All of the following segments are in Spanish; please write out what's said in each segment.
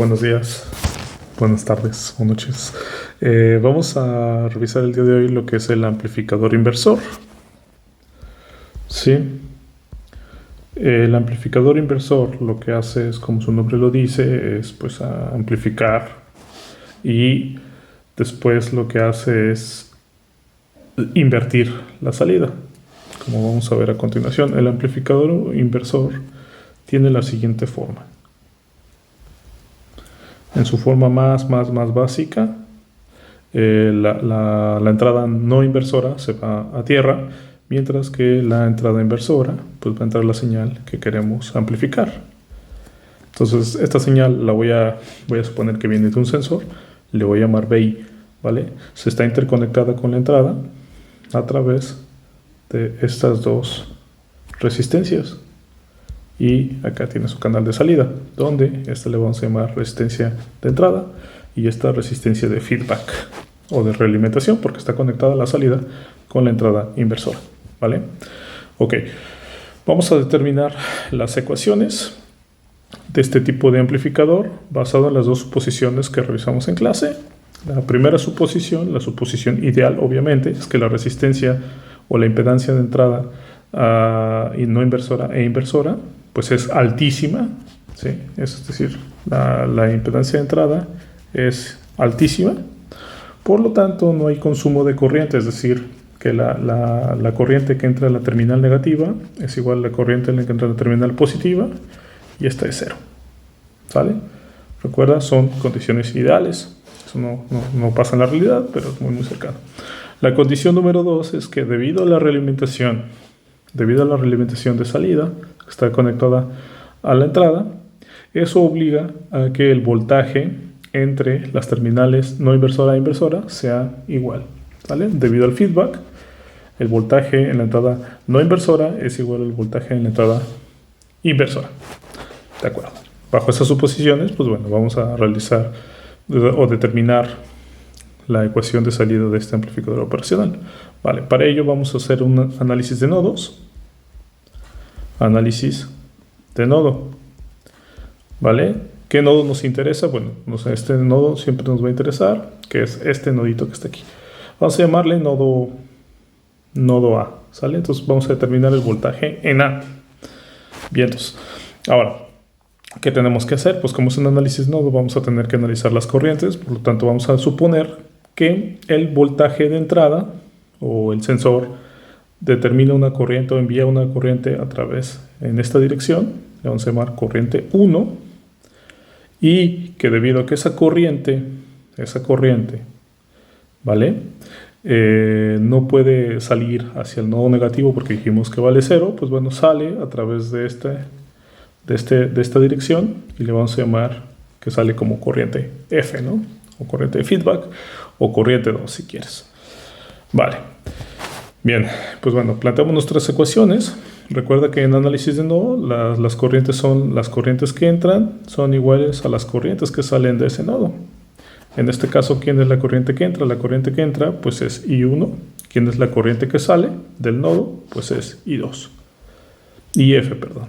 Buenos días, buenas tardes o noches. Vamos a revisar el día de hoy lo que es el amplificador inversor. ¿Sí? El amplificador inversor lo que hace es, como su nombre lo dice, es pues amplificar, y después lo que hace es invertir la salida, como vamos a ver a continuación. El amplificador inversor tiene la siguiente forma. En su forma más básica, la entrada no inversora se va a tierra, mientras que la entrada inversora pues va a entrar la señal que queremos amplificar. Entonces esta señal la voy a suponer que viene de un sensor, le voy a llamar BI, ¿vale? Se está interconectada con la entrada a través de estas dos resistencias. Y acá tiene su canal de salida, donde esta le vamos a llamar resistencia de entrada y esta resistencia de feedback o de realimentación, porque está conectada a la salida con la entrada inversora, ¿vale? Ok, vamos a determinar las ecuaciones de este tipo de amplificador basado en las dos suposiciones que revisamos en clase. La primera suposición, la suposición ideal obviamente, es que la resistencia o la impedancia de entrada y no inversora e inversora pues es altísima, ¿sí? Es decir, la impedancia de entrada es altísima, por lo tanto no hay consumo de corriente, es decir, que la corriente que entra a la terminal negativa es igual a la corriente que entra a la terminal positiva, y esta es cero, ¿sale? Recuerda, son condiciones ideales, eso no pasa en la realidad, pero es muy cercano. La condición número 2 es que debido a la realimentación de salida, que está conectada a la entrada, eso obliga a que el voltaje entre las terminales no inversora e inversora sea igual, ¿vale? Debido al feedback, el voltaje en la entrada no inversora es igual al voltaje en la entrada inversora. ¿De acuerdo? Bajo esas suposiciones, pues bueno, vamos a realizar o determinar la ecuación de salida de este amplificador operacional. Vale, para ello vamos a hacer un análisis de nodos. Análisis de nodo. ¿Vale? ¿Qué nodo nos interesa? Bueno, este nodo siempre nos va a interesar, que es este nodito que está aquí. Vamos a llamarle nodo A, ¿sale? Entonces vamos a determinar el voltaje en A. Bien, entonces, ahora, ¿qué tenemos que hacer? Pues como es un análisis de nodo, vamos a tener que analizar las corrientes, por lo tanto vamos a suponer que el voltaje de entrada o el sensor determina una corriente o envía una corriente a través en esta dirección, le vamos a llamar corriente 1, y que debido a que esa corriente, ¿vale? No puede salir hacia el nodo negativo porque dijimos que vale 0, pues bueno, sale a través de esta dirección, y le vamos a llamar que sale como corriente F, ¿no? O corriente de feedback, o corriente 2 si quieres. Vale. Bien, pues bueno, planteamos nuestras ecuaciones. Recuerda que en análisis de nodo las corrientes que entran son iguales a las corrientes que salen de ese nodo. En este caso, ¿quién es la corriente que entra? La corriente que entra pues es I1. ¿Quién es la corriente que sale del nodo? Pues es I2. IF, perdón.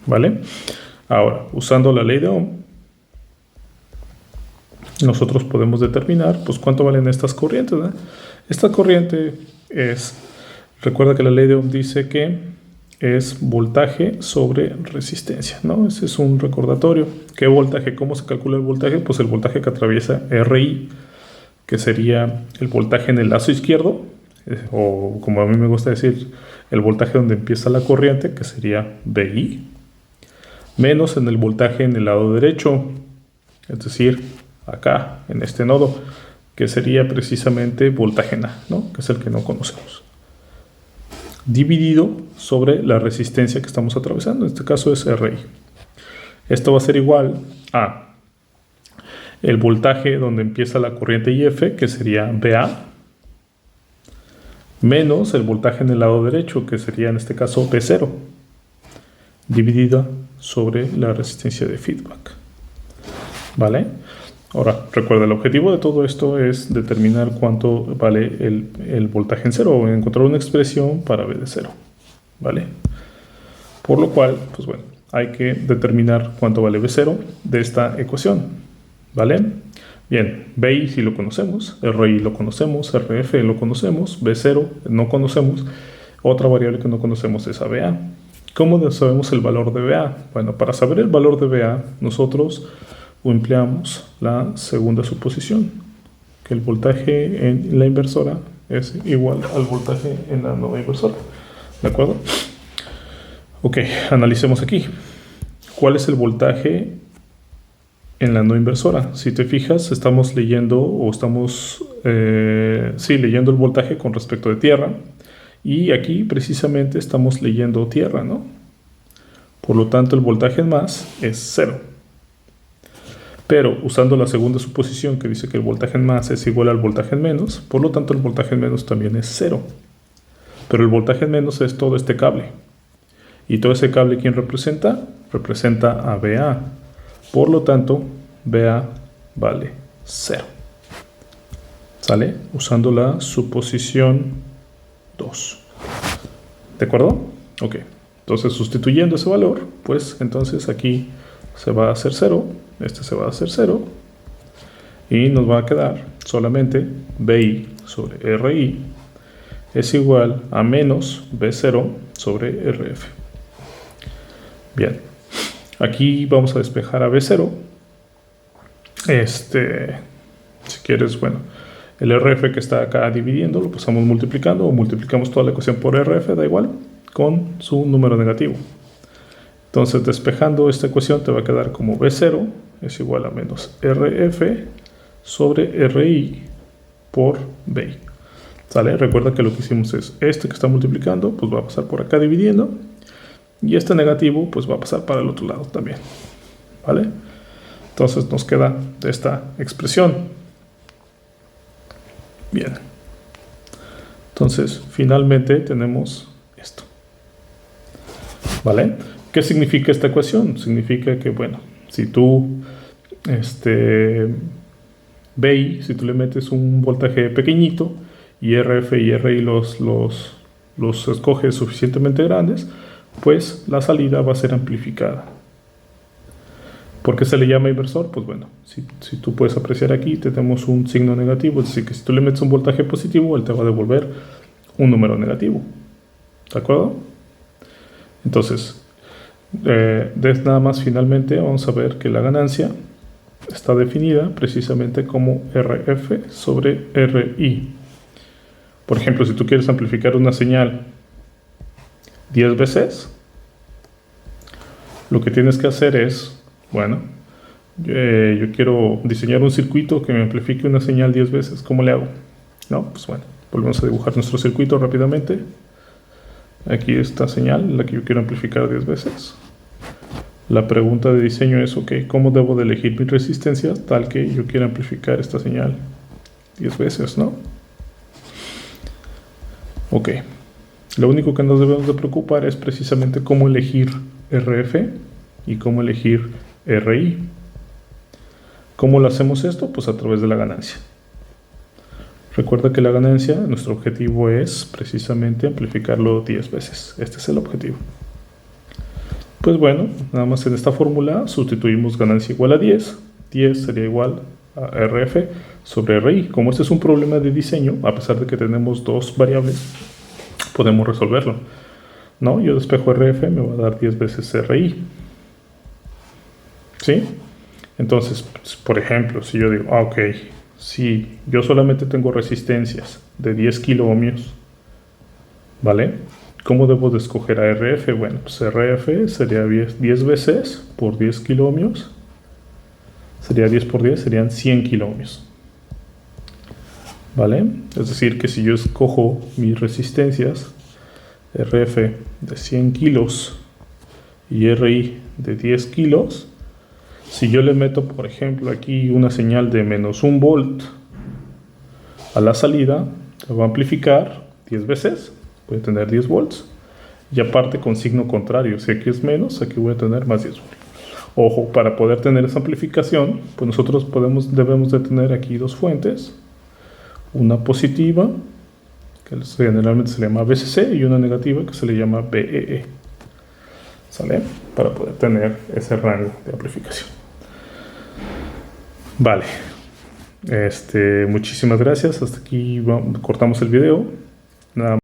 ¿Vale? Ahora, usando la ley de Ohm, nosotros podemos determinar pues cuánto valen estas corrientes, ¿no? Esta corriente recuerda que la ley de Ohm dice que es voltaje sobre resistencia, ¿no? Ese es un recordatorio. ¿Qué voltaje? ¿Cómo se calcula el voltaje? Pues el voltaje que atraviesa RI, que sería el voltaje en el lazo izquierdo, o como a mí me gusta decir, el voltaje donde empieza la corriente, que sería BI, menos en el voltaje en el lado derecho, es decir, acá, en este nodo, que sería precisamente voltaje en A, ¿no? Que es el que no conocemos, dividido sobre la resistencia que estamos atravesando, en este caso es RI. Esto va a ser igual a el voltaje donde empieza la corriente IF, que sería BA, menos el voltaje en el lado derecho, que sería en este caso B0, dividida sobre la resistencia de feedback. ¿Vale? Ahora, recuerda, el objetivo de todo esto es determinar cuánto vale el voltaje en cero, o encontrar una expresión para B de 0, ¿vale? Por lo cual, pues bueno, hay que determinar cuánto vale B0 de esta ecuación, ¿vale? Bien, BI sí lo conocemos, RI lo conocemos, RF lo conocemos, B0 no conocemos, otra variable que no conocemos es ABA. ¿Cómo sabemos el valor de BA? Bueno, para saber el valor de BA, nosotros empleamos la segunda suposición, que el voltaje en la inversora es igual al voltaje en la nueva inversora, ¿de acuerdo? Ok, analicemos aquí. ¿Cuál es el voltaje en la no inversora? Si te fijas, estamos leyendo leyendo el voltaje con respecto de tierra, y aquí precisamente estamos leyendo tierra, ¿no? Por lo tanto, el voltaje en más es 0. Pero usando la segunda suposición que dice que el voltaje en más es igual al voltaje en menos, por lo tanto el voltaje en menos también es 0. Pero el voltaje en menos es todo este cable. ¿Y todo ese cable quién representa? Representa a BA. Por lo tanto, BA vale 0. ¿Sale? Usando la suposición 2. ¿De acuerdo? Ok. Entonces, sustituyendo ese valor, pues entonces aquí se va a hacer 0. Este se va a hacer 0. Y nos va a quedar solamente BI sobre RI es igual a menos B0 sobre RF. Bien. Aquí vamos a despejar a B0. Si quieres, bueno, el RF que está acá dividiendo lo pasamos multiplicando, o multiplicamos toda la ecuación por RF, da igual, con su número negativo. Entonces, despejando esta ecuación te va a quedar como B0 es igual a menos RF sobre RI por BI. ¿Sale? Recuerda que lo que hicimos es este que está multiplicando, pues va a pasar por acá dividiendo, y este negativo pues va a pasar para el otro lado también, ¿vale? Entonces nos queda esta expresión. Bien. Entonces finalmente tenemos esto, ¿vale? ¿Qué significa esta ecuación? Significa que, bueno, si tú BI, si tú le metes un voltaje pequeñito y RF y RI los escoges suficientemente grandes, pues la salida va a ser amplificada. ¿Por qué se le llama inversor? Pues bueno, si tú puedes apreciar aquí, tenemos un signo negativo, es decir, que si tú le metes un voltaje positivo, él te va a devolver un número negativo. ¿De acuerdo? Entonces, nada más finalmente vamos a ver que la ganancia está definida precisamente como RF sobre RI. Por ejemplo, si tú quieres amplificar una señal 10 veces, lo que tienes que hacer es, bueno, yo quiero diseñar un circuito que me amplifique una señal 10 veces. ¿Cómo le hago? No, pues bueno, volvemos a dibujar nuestro circuito rápidamente. Aquí esta señal, la que yo quiero amplificar 10 veces. La pregunta de diseño es, ok, ¿cómo debo de elegir mis resistencias tal que yo quiera amplificar esta señal 10 veces, ¿no? Ok. Lo único que nos debemos de preocupar es precisamente cómo elegir RF y cómo elegir RI. ¿Cómo lo hacemos esto? Pues a través de la ganancia. Recuerda que la ganancia, nuestro objetivo es precisamente amplificarlo 10 veces. Este es el objetivo. Pues bueno, nada más en esta fórmula sustituimos ganancia igual a 10. 10 sería igual a RF sobre RI. Como este es un problema de diseño, a pesar de que tenemos dos variables, podemos resolverlo, ¿no? Yo despejo RF, me va a dar 10 veces RI. ¿Sí? Entonces, por ejemplo, si yo digo, ok, si yo solamente tengo resistencias de 10 kilo ohmios, ¿vale? ¿Cómo debo de escoger a RF? Bueno, pues RF sería 10 veces por 10 kilo ohmios. Sería 10 por 10, serían 100 kilo ohmios. ¿Vale? Es decir, que si yo escojo mis resistencias, RF de 100 kilos y RI de 10 kilos, si yo le meto, por ejemplo, aquí una señal de menos 1 volt a la salida, lo va a amplificar 10 veces, voy a tener 10 volts, y aparte con signo contrario, si aquí es menos, aquí voy a tener más 10 volts. Ojo, para poder tener esa amplificación, pues nosotros debemos de tener aquí dos fuentes, una positiva, que generalmente se le llama VCC, y una negativa que se le llama VEE. ¿sale? Para poder tener ese rango de amplificación. Vale. Muchísimas gracias. Hasta aquí cortamos el video. Nada